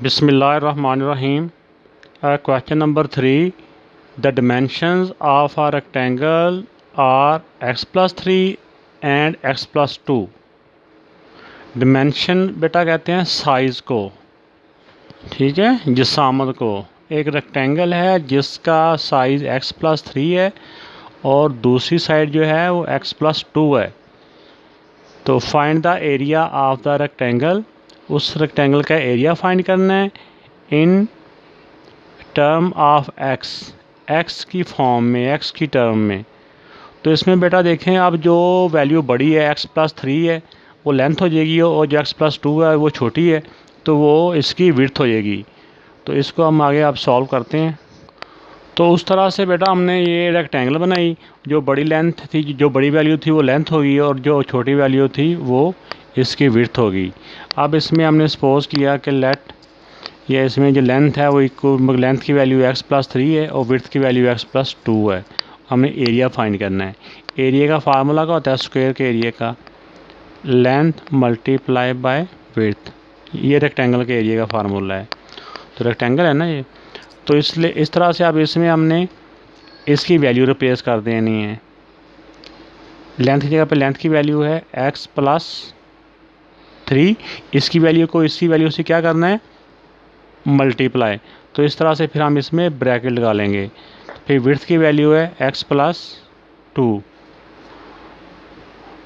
Bismillahirrahmanirrahim. Question number 3. The dimensions of a rectangle are x plus 3 and x plus 2. Dimension बेटा कहते हैं size को, ठीक है, जिसामत को। एक रेक्टेंगल है जिसका साइज़ x प्लस 3 है और दूसरी साइड जो है वो x प्लस 2 है। तो find the area of the rectangle, उस रेक्टेंगल का एरिया फाइंड करना है इन टर्म ऑफ एक्स की फॉर्म में, एक्स की टर्म में। तो इसमें बेटा देखें, अब जो वैल्यू बड़ी है x प्लस 3 है वो लेंथ हो जाएगी और जो x प्लस 2 है वो छोटी है तो वो इसकी विड्थ हो जाएगी। तो इसको हम आगे अब सॉल्व करते हैं। तो उस तरह से बेटा हमने ये रेक्टेंगल बनाई, जो बड़ी लेंथ थी, जो बड़ी वैल्यू थी वो लेंथ होगी और जो छोटी वैल्यू थी वो इसकी विड्थ होगी। अब इसमें हमने सपोज किया कि लेट ये इसमें जो लेंथ है वो इक्वल, लेंथ की वैल्यू x प्लस 3 है और विड्थ की वैल्यू x प्लस 2 है। हमने एरिया फाइंड करना है। एरिया का फार्मूला क्या होता है? स्क्वायर के एरिया का लेंथ मल्टीप्लाई बाय विड्थ, ये रेक्टेंगल के एरिया का फार्मूला है। तो रेक्टेंगल है ना ये, तो इसलिए इस तरह से अब इसमें हमने इसकी वैल्यू रिप्लेस कर देनी है। लेंथ की जगह पे लेंथ की वैल्यू है x प्लस 3, इसकी वैल्यू को इसकी वैल्यू से क्या करना है? मल्टीप्लाई। तो इस तरह से फिर हम इसमें ब्रैकेट लगा लेंगे। फिर विड्थ की वैल्यू है x प्लस 2।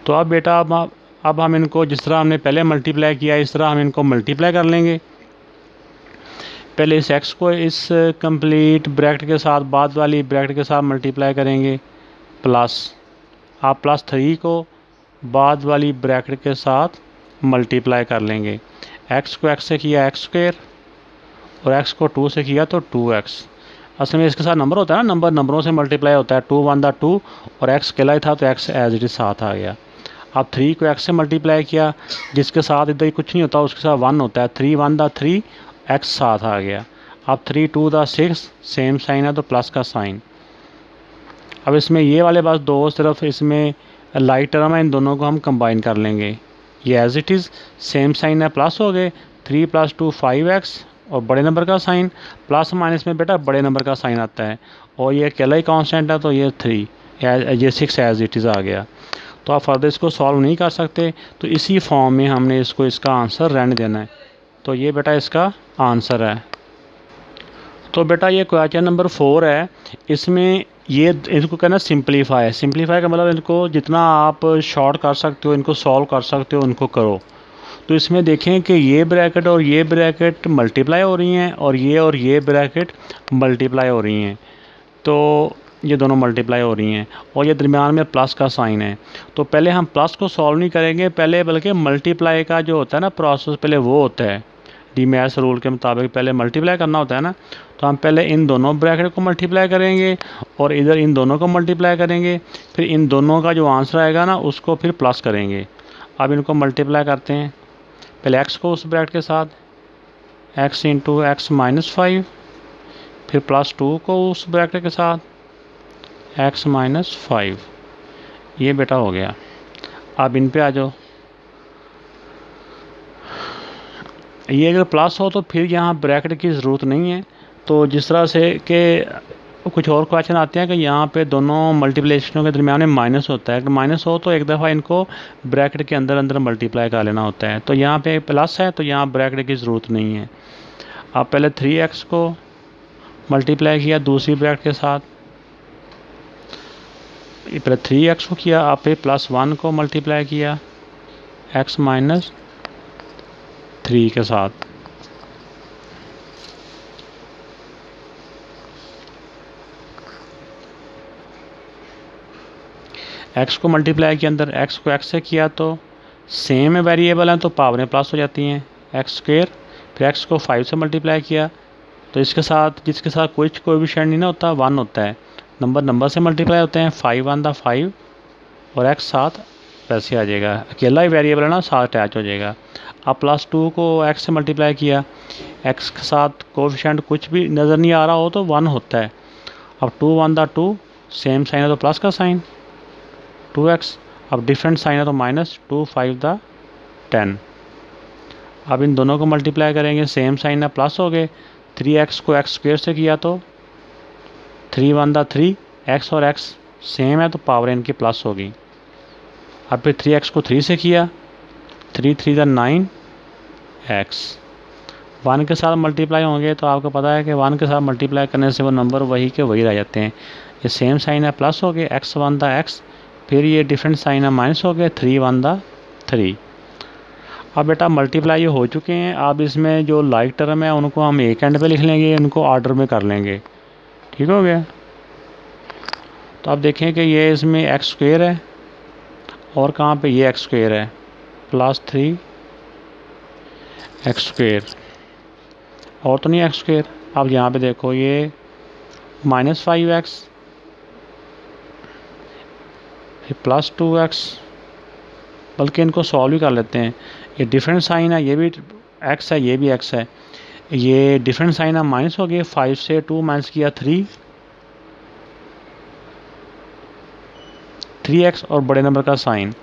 तो अब बेटा अब हम इनको जिस तरह हमने पहले मल्टीप्लाई किया इस तरह हम इनको मल्टीप्लाई कर लेंगे। पहले इस x को इस कंप्लीट ब्रैकेट के साथ, बाद वाली ब्रैकेट के साथ मल्टीप्लाई करेंगे, प्लस आप प्लस 3 को बाद वाली ब्रैकेट के साथ मल्टीप्लाई कर लेंगे। x को x से किया x स्क्वायर और x को 2 से किया तो 2x। असल में इसके साथ नंबर होता है ना, नंबरों से मल्टीप्लाई होता है। 2 1 दा 2 और x अकेला ही था तो x एज इट इज साथ आ गया। अब 3 को x से मल्टीप्लाई किया, जिसके साथ इधर कुछ नहीं होता उसके साथ 1 होता है। 3 1 दा 3, x साथ आ गया। अब 3 2 दा 6, सेम साइन है तो प्लस का साइन। अब इसमें ये वाले बस दो सिर्फ इसमें लाइट टर्म है, इन दोनों को हम कंबाइन कर लेंगे। ये as it is same sign है, प्लस हो गए। 3 + 2 5x और बड़े नंबर का साइन, प्लस माइनस में बेटा बड़े नंबर का साइन आता है और ये अकेला ही कांस्टेंट है तो ये 3, ये 6 एज इट इज़ आ गया। तो आप फर्दर इसको सॉल्व नहीं कर सकते, तो इसी फॉर्म में हमने इसको इसका आंसर रहने देना है। तो ये बेटा इसका आंसर है। तो बेटा ये क्वेश्चन नंबर 4 है। इसमें ये इनको कहना सिंप्लीफाई। सिंप्लीफाई का मतलब इनको जितना आप शॉर्ट कर सकते हो, इनको सॉल्व कर सकते हो, इनको करो। तो इसमें देखें कि ये ब्रैकेट और ये ब्रैकेट मल्टीप्लाई हो रही हैं और ये ब्रैकेट मल्टीप्लाई हो रही हैं। तो ये दोनों मल्टीप्लाई हो रही हैं और ये दरमियान में प्लस का साइन है। तो पहले हम प्लस को सॉल्व नहीं करेंगे, पहले बल्कि मल्टीप्लाई का जो होता है ना प्रोसेस, पहले वो होता है। डीमैथ्स रूल के मुताबिक पहले मल्टीप्लाई करना होता है ना। तो हम पहले इन दोनों ब्रैकेट को मल्टीप्लाई करेंगे और इधर इन दोनों को मल्टीप्लाई करेंगे, फिर इन दोनों का जो आंसर आएगा ना उसको फिर प्लस करेंगे। अब इनको मल्टीप्लाई करते हैं। पहले x को उस ब्रैकेट के साथ x इंटू एक्स माइनस 5, फिर प्लस 2 को उस ब्रैकेट के साथ x माइनस 5। ये बेटा हो गया। अब इन पे आ जाओ। ये अगर प्लस हो तो फिर यहाँ ब्रैकेट की ज़रूरत नहीं है। तो जिस तरह से कि कुछ और क्वेश्चन आते हैं कि यहाँ पे दोनों मल्टीप्लिकेशनों के दरमियान में माइनस होता है, अगर माइनस हो तो एक दफ़ा इनको ब्रैकेट के अंदर मल्टीप्लाई कर लेना होता है। तो यहाँ पे प्लस है तो यहाँ ब्रैकेट की ज़रूरत नहीं है। आप पहले 3x को मल्टीप्लाई किया दूसरी ब्रैकेट के साथ, पहले 3x को किया, आप फिर +1 को मल्टीप्लाई किया x माइनस 3 के साथ। x को मल्टीप्लाई किया अंदर, x को x से किया तो सेम वेरिएबल हैं तो पावरें प्लस हो जाती हैं, x स्क्वायर। फिर x को 5 से मल्टीप्लाई किया तो इसके साथ जिसके साथ कोई कोएफिशिएंट नहीं ना होता, 1 होता है। नंबर से मल्टीप्लाई होते हैं। 5 1 दा 5 और x साथ वैसे आ जाएगा, अकेला ही वेरिएबल है ना, साथ अटैच हो जाएगा। अब +2 को x से मल्टीप्लाई किया, x के साथ कोएफिशिएंट कुछ भी नज़र नहीं आ रहा हो तो 1 होता है। अब 2 1 दा 2, सेम साइन है तो प्लस का साइन 2x। अब डिफरेंट साइन है तो -2 5 दा 10। अब इन दोनों को मल्टीप्लाई करेंगे, सेम साइन है, प्लस हो गए। 3x को x स्क्वायर से किया तो 3 1 दा 3, x और x सेम है तो पावर इनकी प्लस होगी। अब फिर 3x को 3 से किया, 3 3 दा 9, x 1 के साथ मल्टीप्लाई होंगे तो आपको पता है कि 1 के साथ मल्टीप्लाई करने से वो नंबर वही के वही रह जाते हैं। ये सेम साइन है, प्लस हो गए, x 1 दा x, फिर ये डिफरेंट साइन है, माइनस हो गए, 3 1 दा 3। अब बेटा मल्टीप्लाई ये हो चुके हैं। अब इसमें जो लाइक टर्म है उनको हम एक एंड पे लिख लेंगे, इनको ऑर्डर में कर लेंगे। ठीक हो गया। तो अब देखें कि ये इसमें एक्स स्क्वायर है और कहाँ पे ये एक्स स्क्वायर है, प्लस 3 एक्स स्क्वायर, और तो नहीं एक्स स्क्वायर। अब यहाँ पे देखो ये -5x फिर प्लस 2x, बल्कि इनको सॉल्व ही कर लेते हैं। ये डिफरेंट साइन है, ये भी x है, ये भी x है। ये डिफरेंट साइन है, माइनस हो गए, 5 से 2 माइनस किया 3x और बड़े नंबर का साइन।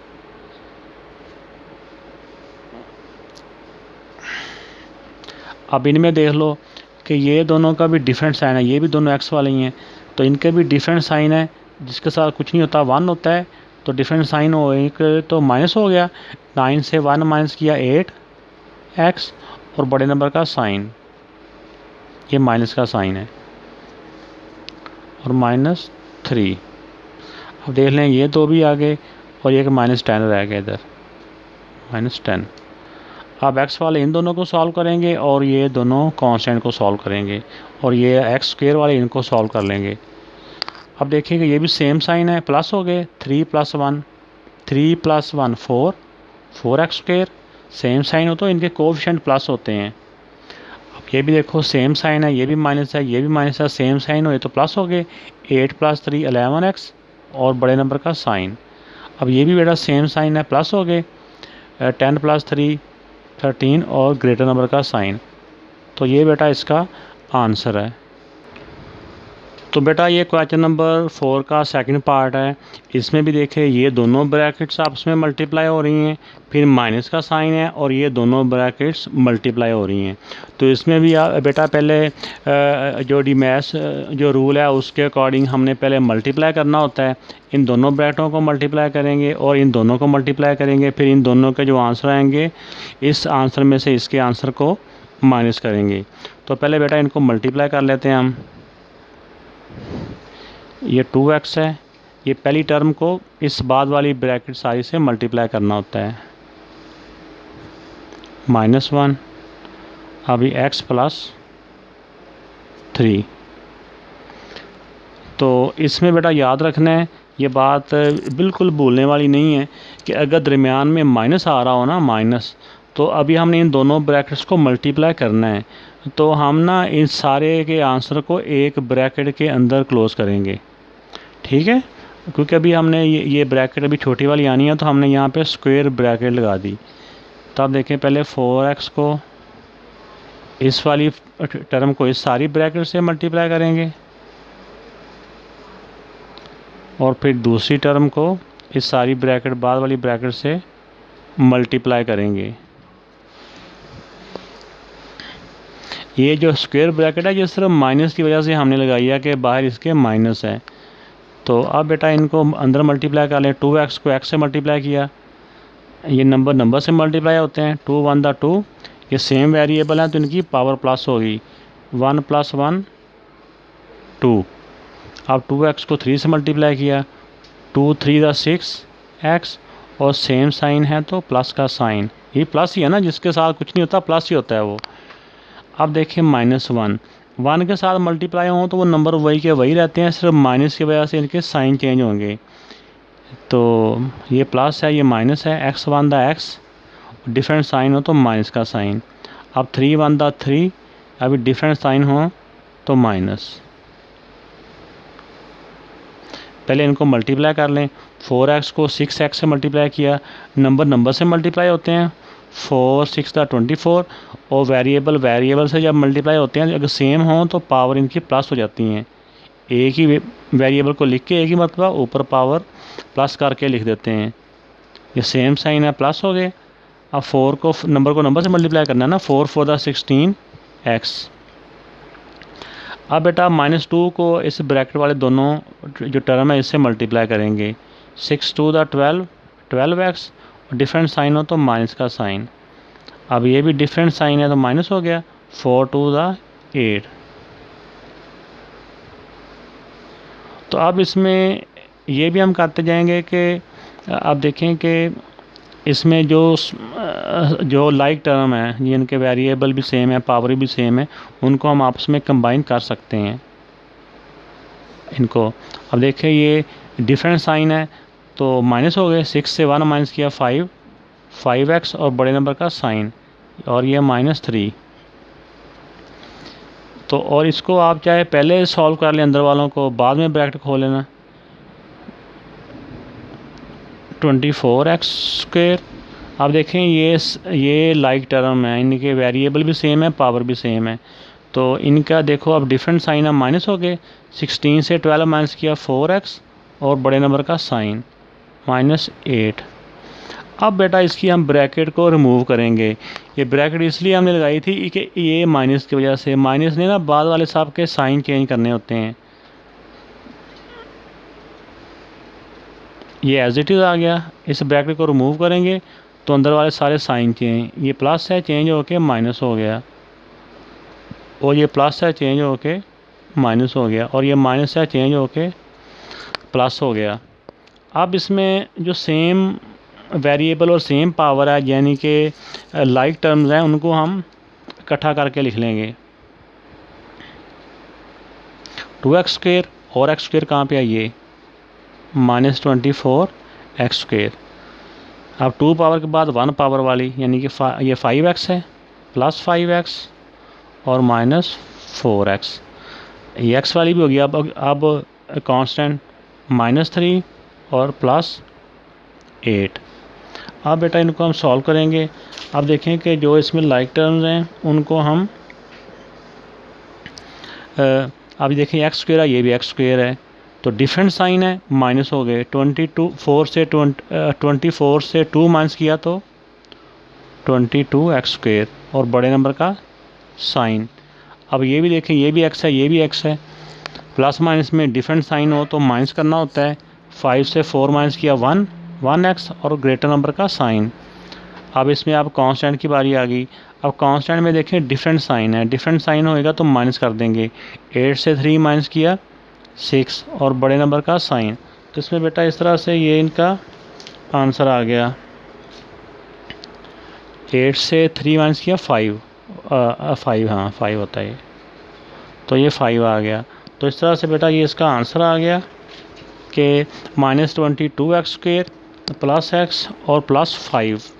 अब इनमें देख लो कि ये दोनों का भी डिफरेंट साइन है, ये भी दोनों x वाले ही हैं, तो इनके भी डिफरेंट साइन है, जिसके साथ कुछ नहीं होता, 1 होता है। तो डिफरेंट साइन हो एक तो माइनस हो गया, 9 से 1 माइनस किया 8x और बड़े नंबर का साइन, ये माइनस का साइन है, और -3। अब देख लें ये दो भी आ गए और ये -10 रह गया इधर, -10। अब x वाले इन दोनों को सॉल्व करेंगे और ये दोनों कांस्टेंट को सॉल्व करेंगे, और ये एक्स स्क्वायर वाले इनको सॉल्व कर लेंगे। अब देखिएगा ये भी सेम साइन है, प्लस हो गए, 3 + 1 3 + 1 4 4x स्क्वायर, सेम साइन हो तो इनके कोएफिशिएंट प्लस होते हैं। अब ये भी देखो सेम साइन है, ये भी माइनस है, ये भी माइनस है, सेम साइन हो तो प्लस हो गए, 8 + 3 11x और बड़े नंबर का साइन। अब ये भी बेटा सेम साइन है, प्लस हो गए, 10 + 3 13 और ग्रेटर नंबर का साइन। तो ये बेटा इसका आंसर है। तो बेटा ये क्वेश्चन नंबर 4 का सेकंड पार्ट है। इसमें भी देखें ये दोनों ब्रैकेट्स आपस में मल्टीप्लाई हो रही हैं, फिर माइनस का साइन है और ये दोनों ब्रैकेट्स मल्टीप्लाई हो रही हैं। तो इसमें भी बेटा पहले जो डीमैथ्स जो रूल है उसके अकॉर्डिंग हमने पहले मल्टीप्लाई करना होता है। इन दोनों ब्रैकेटों को मल्टीप्लाई करेंगे और इन दोनों को मल्टीप्लाई करेंगे, फिर इन दोनों के जो आंसर आएंगे इस आंसर में से इसके आंसर को माइनस करेंगे। तो पहले बेटा इनको मल्टीप्लाई कर लेते हैं हम। ये 2x है, ये पहली टर्म को इस बाद वाली ब्रैकेट सारी से मल्टीप्लाई करना होता है, -1, अभी x + 3। तो इसमें बेटा याद रखना है, ये बात बिल्कुल भूलने वाली नहीं है कि अगर दरमियान में माइनस आ रहा हो ना, माइनस, तो अभी हमने इन दोनों ब्रैकेट्स को मल्टीप्लाई करना है। तो हम ना इन सारे के आंसर को एक ब्रैकेट के अंदर क्लोज़ करेंगे, ठीक है, क्योंकि अभी हमने ये ब्रैकेट अभी छोटी वाली आनी है, तो हमने यहाँ पे स्क्वायर ब्रैकेट लगा दी। तो आप देखें पहले 4x को इस वाली टर्म को इस सारी ब्रैकेट से मल्टीप्लाई करेंगे और फिर दूसरी टर्म को इस सारी ब्रैकेट बाद वाली ब्रैकेट से मल्टीप्लाई करेंगे। ये जो स्क्वायर ब्रैकेट है ये सिर्फ माइनस की वजह से हमने लगाई है कि बाहर इसके माइनस है। तो अब बेटा इनको अंदर मल्टीप्लाई कर लें। 2x को x से मल्टीप्लाई किया, ये नंबर से मल्टीप्लाई होते हैं, 2 1 दा 2, ये सेम वेरिएबल हैं तो इनकी पावर प्लस होगी, 1 + 1 2। अब 2x को 3 से मल्टीप्लाई किया, 2 3 दा 6x और सेम साइन है तो प्लस का साइन, ये प्लस ही है ना, जिसके साथ कुछ नहीं होता प्लस ही होता है वो। अब देखिए -1 1 के साथ मल्टीप्लाई हों तो वो नंबर वही के वही रहते हैं, सिर्फ माइनस की वजह से इनके साइन चेंज होंगे। तो ये प्लस है, ये माइनस है, x 1 दा x, डिफरेंट साइन हो तो माइनस का साइन। अब 3 1 दा 3, अभी डिफरेंट साइन हो तो माइनस। पहले इनको मल्टीप्लाई कर लें। 4x को 6x से मल्टीप्लाई किया, नंबर से मल्टीप्लाई होते हैं, 4 6 दा 24, और वेरिएबल से जब मल्टीप्लाई होते हैं अगर सेम हो तो पावर इनकी प्लस हो जाती हैं। एक ही वेरिएबल को लिख के एक ही मरतबा ऊपर पावर प्लस करके लिख देते हैं। ये सेम साइन है, प्लस हो गए। अब 4 को नंबर से मल्टीप्लाई करना है ना, 4 4 द 16x। अब बेटा -2 को इस ब्रैकेट वाले दोनों जो टर्म है इससे मल्टीप्लाई करेंगे। 6 2 द 12x, डिफरेंट साइन हो तो माइनस का साइन। अब ये भी डिफरेंट साइन है तो माइनस हो गया। 4 2 द 8। तो अब इसमें ये भी हम करते जाएंगे कि अब देखें कि इसमें जो लाइक टर्म है जिनके वेरिएबल भी सेम है, पावर भी सेम है, उनको हम आपस में कंबाइन कर सकते हैं इनको। अब देखें ये डिफरेंट साइन है तो माइनस हो गए। 6 से 1 माइनस किया 5x और बड़े नंबर का साइन, और ये -3। तो और इसको आप चाहे पहले सॉल्व कर लें अंदर वालों को, बाद में ब्रैकेट खोल लेना। 24x²। अब देखें ये लाइक टर्म है, इनके वेरिएबल भी सेम है, पावर भी सेम है, तो इनका देखो अब डिफरेंट साइन है, माइनस हो गए। 16 से 12 माइनस किया 4x और बड़े नंबर का साइन -8। अब बेटा इसकी हम ब्रैकेट को रिमूव करेंगे। ये ब्रैकेट इसलिए हमने लगाई थी कि ये माइनस की वजह से, माइनस ने ना बाद वाले साहब के साइन चेंज करने होते हैं। ये एज इट इज़ आ गया। इस ब्रैकेट को रिमूव करेंगे तो अंदर वाले सारे साइन चेंज, ये प्लस है चेंज होके माइनस हो गया, और ये प्लस है चेंज होके माइनस हो गया, और ये माइनस है चेंज होके प्लस हो गया। अब इसमें जो सेम वेरिएबल और सेम पावर है यानी कि लाइक टर्म्स हैं, उनको हम इकट्ठा करके लिख लेंगे। 2x² और x² कहाँ पे है, ये -24x²। अब 2 पावर के बाद 1 पावर वाली यानी कि ये 5x है, +5x और -4x। ये x वाली भी होगी। अब कांस्टेंट -3 और +8। अब बेटा इनको हम सॉल्व करेंगे। अब देखें कि जो इसमें लाइक टर्म्स हैं उनको हम अब देखें x² है, ये भी x² है, तो डिफरेंट साइन है, माइनस हो गए। 24 से 2 माइनस किया तो 22x² और बड़े नंबर का साइन। अब ये भी देखें, ये भी x है, ये भी x है, प्लस माइनस में डिफरेंट साइन हो तो माइनस करना होता है। 5 से 4 माइनस किया 1x और ग्रेटर नंबर का साइन। अब इसमें अब कांस्टेंट की बारी आ गई। अब कांस्टेंट में देखें डिफरेंट साइन है, डिफरेंट साइन होएगा तो माइनस कर देंगे। 8 से 3 माइनस किया 6 और बड़े नंबर का साइन। तो इसमें बेटा इस तरह से ये इनका आंसर आ गया। 8 से 3 माइनस किया 5 हाँ 5 होता है, तो ये 5 आ गया। तो इस तरह से बेटा ये इसका आंसर आ गया कि -22x² +x और +5।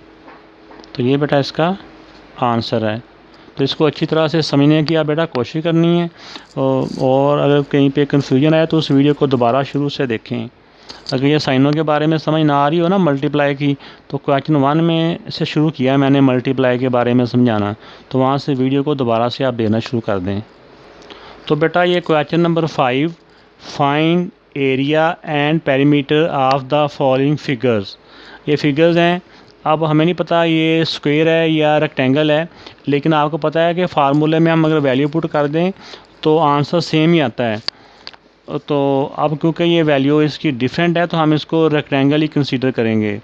तो ये बेटा इसका आंसर है। तो इसको अच्छी तरह से समझने की आप बेटा कोशिश करनी है, और अगर कहीं पे कन्फ्यूजन आए तो उस वीडियो को दोबारा शुरू से देखें। अगर ये साइनों के बारे में समझ ना आ रही हो ना मल्टीप्लाई की, तो क्वेश्चन 1 में से शुरू किया मैंने मल्टीप्लाई के बारे में समझाना, तो वहाँ से वीडियो को दोबारा से आप देखना शुरू कर दें। तो बेटा ये question number 5, find area and perimeter of the following figures. ये फिगर्स हैं। अब हमें नहीं पता ये स्क्वायर है या रेक्टेंगल है, लेकिन आपको पता है कि फार्मूले में हम अगर वैल्यू पुट कर दें तो आंसर सेम ही आता है। तो अब क्योंकि ये वैल्यू इसकी डिफरेंट है तो हम इसको रेक्टेंगल ही कंसीडर करेंगे।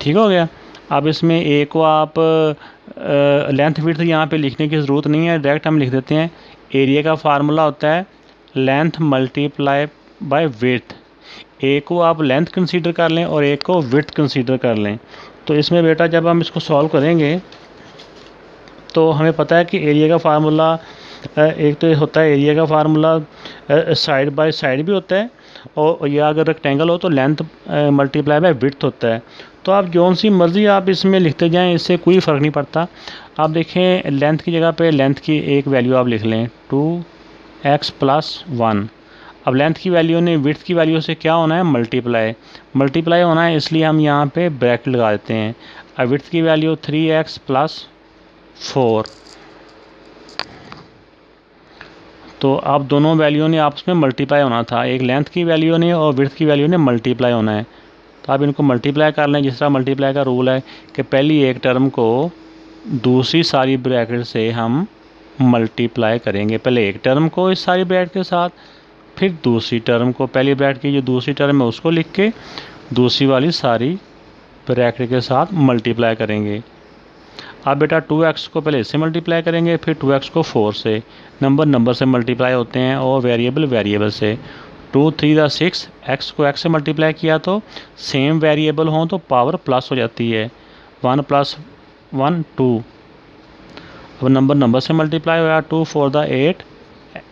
ठीक हो गया। अब इसमें ए को आप लेंथ विड्थ यहाँ पे लिखने की ज़रूरत नहीं है, डायरेक्ट हम लिख देते हैं। एरिया का फार्मूला होता है लेंथ मल्टीप्लाई बाय विड्थ। ए को आप लेंथ कंसीडर कर लें और एक को विड्थ कंसीडर कर लें। तो इसमें बेटा जब हम इसको सॉल्व करेंगे तो हमें पता है कि एरिया का फार्मूला एक तो होता है, एरिया का फार्मूला साइड बाय साइड भी होता है, और या अगर रेक्टेंगल हो तो लेंथ मल्टीप्लाई बाय विड्थ होता है। तो आप जौन सी मर्ज़ी आप इसमें लिखते जाएं, इससे कोई फ़र्क नहीं पड़ता। आप देखें लेंथ की जगह पे लेंथ की एक वैल्यू आप लिख लें 2x + 1। अब लेंथ की वैल्यू ने विड्थ की वैल्यू से क्या होना है, मल्टीप्लाई होना है, इसलिए हम यहाँ पे ब्रैकेट लगा देते हैं। अब विड्थ की वैल्यू 3x + 4। तो अब दोनों वैल्यू ने आपस में मल्टीप्लाई होना था, एक लेंथ की वैल्यू ने और विड्थ की वैल्यू ने मल्टीप्लाई होना है। तो आप इनको मल्टीप्लाई कर लें। जिस तरह मल्टीप्लाई का रूल है कि पहली एक टर्म को दूसरी सारी ब्रैकेट से हम मल्टीप्लाई करेंगे। पहले एक टर्म को इस सारी ब्रैकेट के साथ, फिर दूसरी टर्म को, पहली ब्रैकेट की जो दूसरी टर्म है उसको लिख के दूसरी वाली सारी ब्रैकेट के साथ मल्टीप्लाई करेंगे। अब बेटा 2x को पहले इससे मल्टीप्लाई करेंगे, फिर 2x को 4 से। नंबर से मल्टीप्लाई होते हैं और वेरिएबल से। 2 3 6, x को x से मल्टीप्लाई किया तो सेम वेरिएबल हों तो पावर प्लस हो जाती है। 1 + 1 2। अब नंबर से मल्टीप्लाई हुआ। 2 4 8,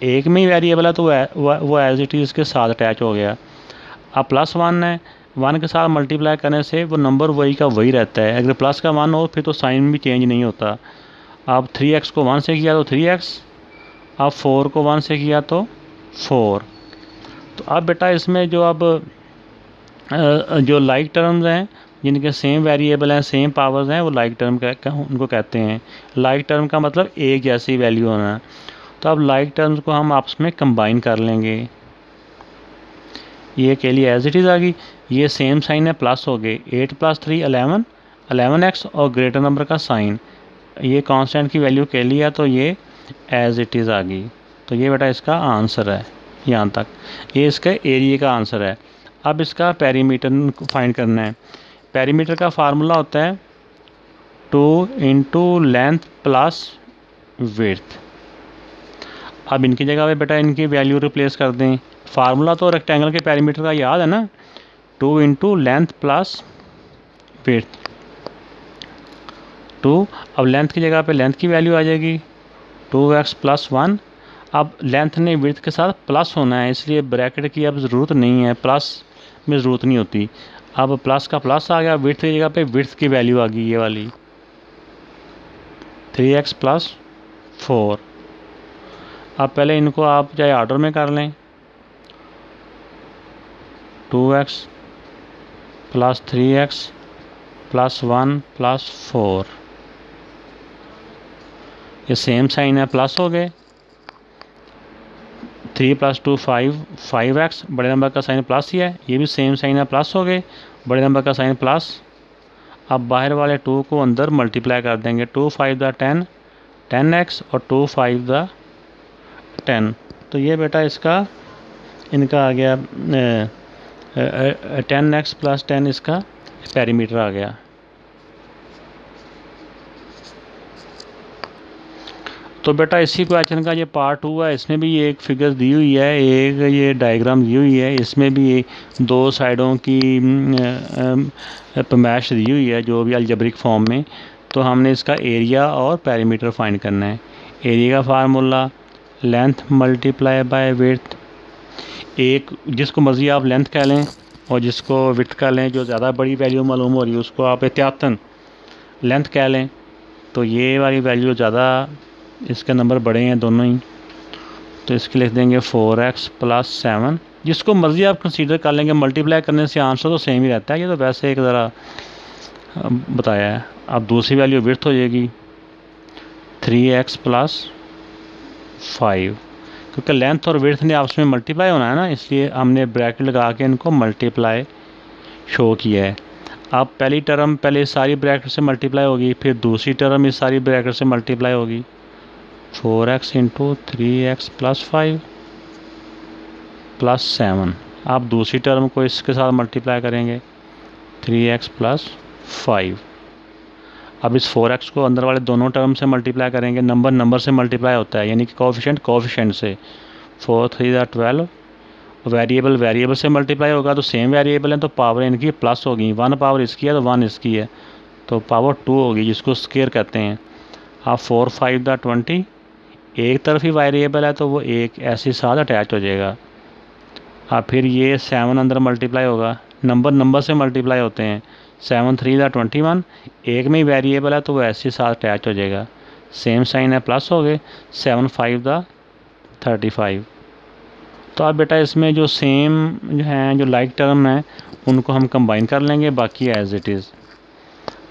एक में ही वेरिएबल है तो वो एज इट इज़ इसके साथ अटैच हो गया। अब +1 है, 1 के साथ मल्टीप्लाई करने से वो नंबर वही का वही रहता है। अगर प्लस का 1 हो फिर तो साइन भी चेंज नहीं होता। अब 3x को 1 से किया तो 3x, अब 4 को 1 से किया तो 4। तो अब बेटा इसमें जो अब जो लाइक टर्म्स हैं जिनके सेम वेरिएबल हैं, सेम पावर्स हैं, वो लाइक टर्म उनको कहते हैं। लाइक टर्म का मतलब एक जैसी वैल्यू होना। तो अब लाइक टर्म्स को हम आपस में कंबाइन कर लेंगे। ये के लिए एज इट इज़ आ गई, ये सेम साइन है, प्लस हो गए। 8 + 3 11, 11x और ग्रेटर नंबर का साइन, ये कांस्टेंट की वैल्यू के लिए है तो ये एज इट इज़ आ गई। तो ये बेटा इसका आंसर है यहाँ तक। ये इसका एरिया का आंसर है। अब इसका पेरीमीटर फाइंड करना है। पेरीमीटर का फार्मूला होता है 2 × लेंथ + विड्थ। अब इनकी जगह पे बेटा इनकी वैल्यू रिप्लेस कर दें। फार्मूला तो रेक्टेंगल के पेरीमीटर का याद है ना, 2 × लेंथ + विड्थ 2। अब लेंथ की जगह पे लेंथ की वैल्यू आ जाएगी 2x + 1। अब लेंथ ने विड्थ के साथ प्लस होना है, इसलिए ब्रैकेट की अब ज़रूरत नहीं है, प्लस में ज़रूरत नहीं होती। अब प्लस का प्लस आ गया, विड्थ की जगह पे विड्थ की वैल्यू आ गई ये वाली 3x + 4। अब पहले इनको आप चाहे ऑर्डर में कर लें, 2x + 3x + 1 + 4, ये सेम साइन है, प्लस हो गए। 3 + 2 5, 5x, बड़े नंबर का साइन प्लस ही है, ये भी सेम साइन है, प्लस हो गए, बड़े नंबर का साइन प्लस। अब बाहर वाले 2 को अंदर मल्टीप्लाई कर देंगे। 2 5 10, 10x और 2 5 10। तो ये बेटा इसका इनका आ गया 10x + 10 इसका पेरीमीटर आ गया। तो बेटा इसी क्वेश्चन का ये पार्ट 2 है। इसमें भी ये एक फिगर दी हुई है, एक ये डायग्राम दी हुई है। इसमें भी 2 साइडों की पैमाइश दी हुई है जो भी अलजेब्रिक फॉर्म में। तो हमने इसका एरिया और पेरीमीटर फाइंड करना है। एरिया का फार्मूला लेंथ × विड्थ। एक जिसको मर्ज़ी आप लेंथ कह लें और जिसको विड्थ कह लें, जो ज़्यादा बड़ी वैल्यू मालूम हो रही है उसको आप एहतियातन लेंथ कह लें। तो ये वाली वैल्यू ज़्यादा, इसके नंबर बड़े हैं दोनों ही, तो इसके लिख देंगे 4x + 7। जिसको मर्ज़ी आप कंसीडर कर लेंगे, मल्टीप्लाई करने से आंसर तो सेम ही रहता है। ये तो वैसे एक ज़रा बताया है। अब दूसरी वैल्यू विड्थ हो जाएगी 3x + 5, क्योंकि लेंथ और विड्थ ने आपस में मल्टीप्लाई होना है ना, इसलिए हमने ब्रैकेट लगा के इनको मल्टीप्लाई शो किया है। अब पहली टर्म पहले सारी ब्रैकेट से मल्टीप्लाई होगी, फिर दूसरी टर्म इस सारी ब्रैकेट से मल्टीप्लाई होगी। 4x × 3x + 5 + 7। आप दूसरी टर्म को इसके साथ मल्टीप्लाई करेंगे 3x + 5। अब इस 4x को अंदर वाले दोनों टर्म से मल्टीप्लाई करेंगे। नंबर से मल्टीप्लाई होता है, यानी कि कोफिशिएंट से। 4 3 12, वेरिएबल से मल्टीप्लाई होगा तो सेम वेरिएबल है तो पावर इनकी प्लस होगी। 1 पावर इसकी है तो 1 इसकी है, तो पावर 2 होगी, जिसको स्केयर कहते हैं। अब 4 5 20, एक तरफ ही वेरिएबल है तो वो एक ऐसे साथ अटैच हो जाएगा। अब फिर ये 7 अंदर मल्टीप्लाई होगा, नंबर से मल्टीप्लाई होते हैं। 7 3 21, एक में ही वेरिएबल है तो वो ऐसे साथ अटैच हो जाएगा, सेम साइन है, प्लस हो गए। 7 5 35। तो अब बेटा इसमें जो सेम जो हैं, जो लाइक टर्म हैं, उनको हम कंबाइन कर लेंगे, बाकी एज इट इज़।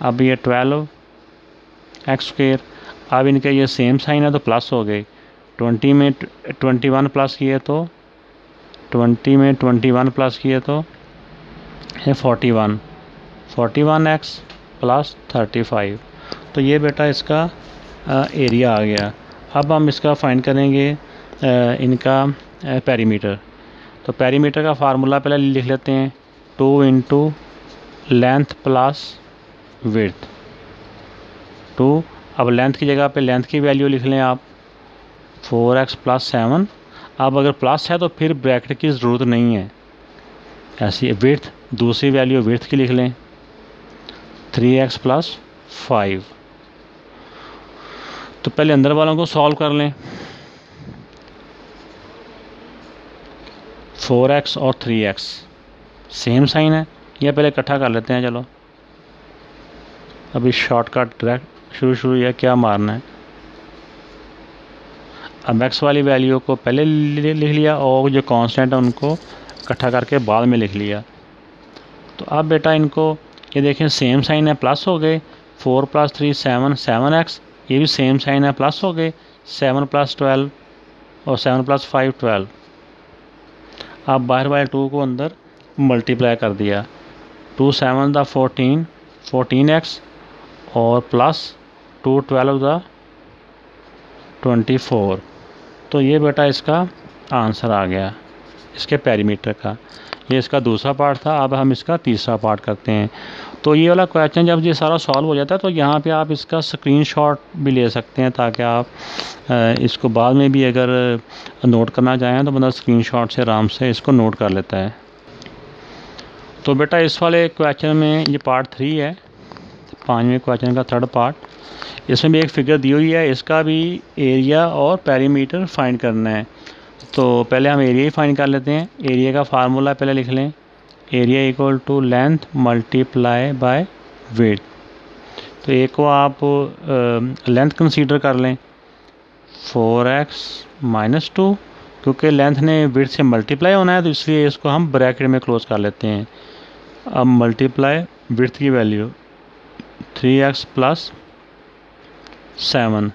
अब ये 12x², अब इनके ये सेम साइन है तो प्लस हो गए। 20 में 21 प्लस किए तो 20 में 21 प्लस किए तो है 41 एक्स प्लस 35। तो ये बेटा इसका एरिया आ गया। अब हम इसका फाइंड करेंगे इनका पेरीमीटर। तो पेरीमीटर का फार्मूला पहले लिख लेते हैं, 2 इंटू लेंथ प्लस विड्थ 2। अब लेंथ की जगह पे लेंथ की वैल्यू लिख लें आप 4x प्लस 7। अब अगर प्लस है तो फिर ब्रैकेट की ज़रूरत नहीं है। ऐसी विड्थ, दूसरी वैल्यू विड्थ की लिख लें 3x प्लस 5। तो पहले अंदर वालों को सॉल्व कर लें। 4x और 3x सेम साइन है, यह पहले इकट्ठा कर लेते हैं। चलो अभी शॉर्टकट डायरेक्ट शुरू यह क्या मारना है। अब x वाली वैल्यू को पहले लिख लिया और जो कांस्टेंट है उनको इकट्ठा करके बाद में लिख लिया। तो अब बेटा इनको ये देखें सेम साइन है, प्लस हो गए। 4 प्लस 3 7, 7x, ये भी सेम साइन है, प्लस हो गए। 7 प्लस 12 और 7 प्लस 5 12। अब बाहर वाले 2 को अंदर मल्टीप्लाई कर दिया। 2 7 दा 14, 14x और प्लस 2 12 दा 24। तो ये बेटा इसका आंसर आ गया इसके पेरीमीटर का। ये इसका दूसरा पार्ट था। अब हम इसका तीसरा पार्ट करते हैं। तो ये वाला क्वेश्चन जब ये सारा सॉल्व हो जाता है तो यहाँ पे आप इसका स्क्रीनशॉट भी ले सकते हैं, ताकि आप इसको बाद में भी अगर नोट करना चाहें तो बंदा स्क्रीनशॉट से आराम से इसको नोट कर लेता है। तो बेटा इस वाले क्वेश्चन में ये पार्ट 3 है, 5वें क्वेश्चन का थर्ड पार्ट। इसमें भी एक फिगर दी हुई है, इसका भी एरिया और पेरीमीटर फाइंड करना है। तो पहले हम एरिया ही फाइंड कर लेते हैं। एरिया का फार्मूला पहले लिख लें, area equal to length multiply by width. तो एक को आप लेंथ कंसीडर कर लें 4x माइनस 2, क्योंकि लेंथ ने विड्थ से मल्टीप्लाई होना है तो इसलिए इसको हम ब्रैकेट में क्लोज कर लेते हैं। अब मल्टीप्लाई विड्थ की वैल्यू 3x प्लस 7।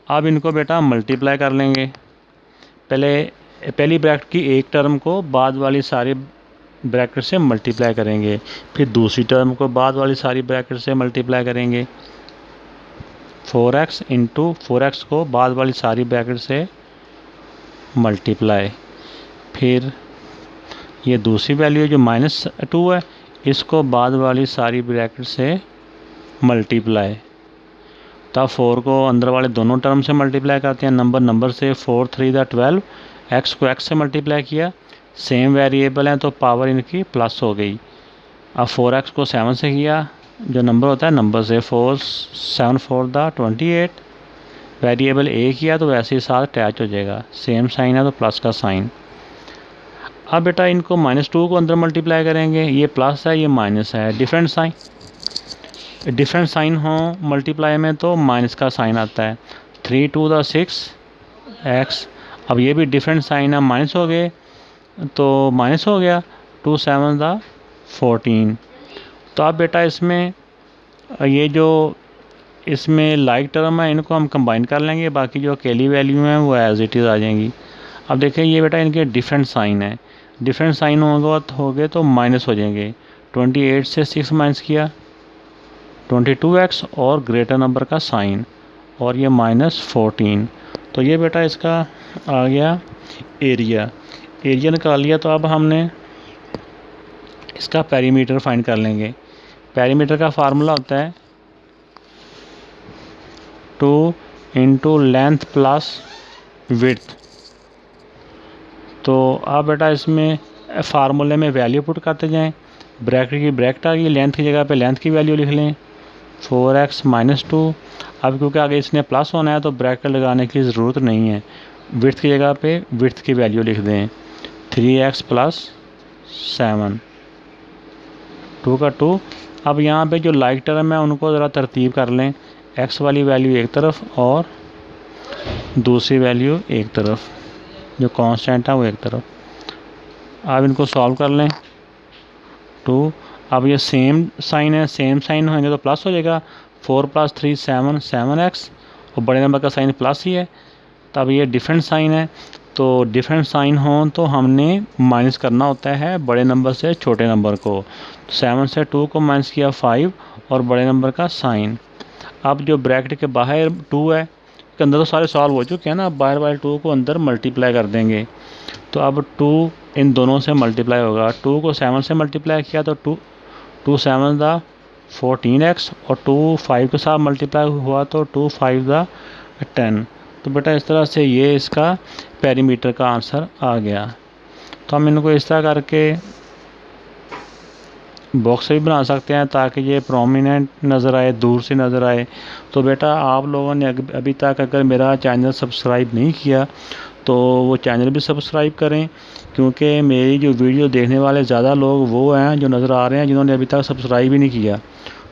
अब इनको बेटा मल्टीप्लाई कर लेंगे। पहली ब्रैकेट की एक टर्म को बाद वाली सारी ब्रैकेट से मल्टीप्लाई करेंगे, फिर दूसरी टर्म को बाद वाली सारी ब्रैकेट से मल्टीप्लाई करेंगे। 4x इंटू 4x को बाद वाली सारी ब्रैकेट से मल्टीप्लाई, फिर ये दूसरी वैल्यू जो -2 है इसको बाद वाली सारी ब्रैकेट से मल्टीप्लाई। तब 4 को अंदर वाले दोनों टर्म से मल्टीप्लाई करते हैं, नंबर से 4 3 दा 12, x को x से मल्टीप्लाई किया, सेम वेरिएबल हैं तो पावर इनकी प्लस हो गई। अब 4x को 7 से किया, जो नंबर होता है नंबर से 4 7 4 दा 28, वेरिएबल a किया तो वैसे ही साथ अटैच हो जाएगा, सेम साइन है तो प्लस का साइन। अब बेटा इनको -2 को अंदर मल्टीप्लाई करेंगे, ये प्लस है ये माइनस है, डिफरेंट साइन हो मल्टीप्लाई में तो माइनस का साइन आता है। 3 2 दा 6x, अब ये भी डिफरेंट साइन है, माइनस हो गए तो माइनस हो गया। 2 7 दा 14। तो अब बेटा इसमें ये जो इसमें लाइक टर्म है इनको हम कंबाइन कर लेंगे, बाकी जो अकेली वैल्यू हैं वो एज इट इज़ आ जाएंगी। अब देखिए ये बेटा इनके डिफरेंट साइन है, डिफरेंट साइन हो गए तो माइनस हो जाएंगे। 28 से 6 माइनस किया 22x और ग्रेटर नंबर का साइन और ये -14। तो ये बेटा इसका आ गया एरिया निकाल लिया। तो अब हमने इसका पेरीमीटर फाइंड कर लेंगे। पेरीमीटर का फार्मूला होता है 2 इंटू लेंथ प्लस विड्थ। तो अब बेटा इसमें फार्मूले में वैल्यू पुट करते जाएं, ब्रैकेट की ब्रैकेट आ गई, लेंथ की जगह पे लेंथ की वैल्यू लिख लें 4x माइनस 2। अब क्योंकि आगे इसने प्लस होना है तो ब्रैकेट लगाने की ज़रूरत नहीं है, विड्थ की जगह पे विड्थ की वैल्यू लिख दें 3x प्लस 7, 2 का 2। अब यहाँ पे जो लाइक टर्म है उनको ज़रा तरतीब कर लें, x वाली वैल्यू एक तरफ और दूसरी वैल्यू एक तरफ, जो कांस्टेंट है वो एक तरफ। अब इनको सॉल्व कर लें 2। अब ये सेम साइन है, सेम साइन होंगे तो प्लस हो जाएगा। 4 प्लस 3 7 7x और बड़े नंबर का साइन प्लस ही है। तब ये डिफरेंट साइन है तो डिफरेंट साइन हों तो हमने माइनस करना होता है बड़े नंबर से छोटे नंबर को। 7 से 2 को माइनस किया 5 और बड़े नंबर का साइन। अब जो ब्रैकेट के बाहर 2 है के अंदर तो सारे सॉल्व हो चुके हैं ना, अब बाहर वाले 2 को अंदर मल्टीप्लाई कर देंगे। तो अब 2 इन दोनों से मल्टीप्लाई होगा। 2 को 7 से मल्टीप्लाई किया तो 2 7 दा 14x और 2 5 के साथ मल्टीप्लाई हुआ तो 2 5 दा 10। तो बेटा इस तरह से ये इसका पेरीमीटर का आंसर आ गया। तो हम इनको इस तरह करके बॉक्स भी बना सकते हैं ताकि ये प्रोमिनेंट नज़र आए, दूर से नज़र आए। तो बेटा आप लोगों ने अभी तक अगर मेरा चैनल सब्सक्राइब नहीं किया तो वो चैनल भी सब्सक्राइब करें, क्योंकि मेरी जो वीडियो देखने वाले ज़्यादा लोग वो हैं जो नज़र आ रहे हैं जिन्होंने अभी तक सब्सक्राइब ही नहीं किया।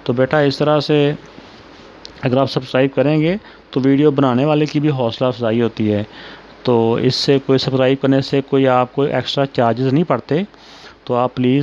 तो बेटा इस तरह से अगर आप सब्सक्राइब करेंगे तो वीडियो बनाने वाले की भी हौसला अफजाई होती है। तो इससे कोई सब्सक्राइब करने से कोई आपको एक्स्ट्रा चार्जेस नहीं पड़ते। तो आप प्लीज़